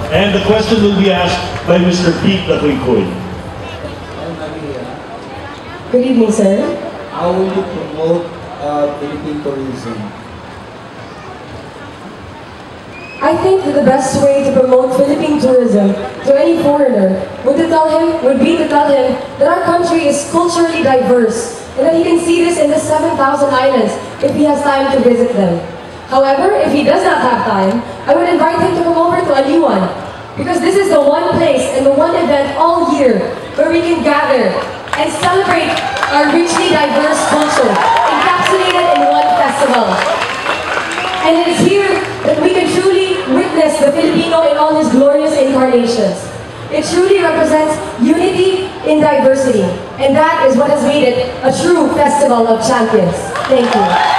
And the question will be asked by Mr. Pete Lakuikoy. Good evening, sir. How will you promote Philippine tourism? I think that the best way to promote Philippine tourism to any foreigner would be to tell him that our country is culturally diverse and that he can see this in the 7,000 islands if he has time to visit them. However, if he does not have time, I would invite him to come over to Aliwan, because this is the one place and the one event all year where we can gather and celebrate our richly diverse culture, encapsulated in one festival. And it is here that we can truly witness the Filipino in all his glorious incarnations. It truly represents unity in diversity, and that is what has made it a true festival of champions. Thank you.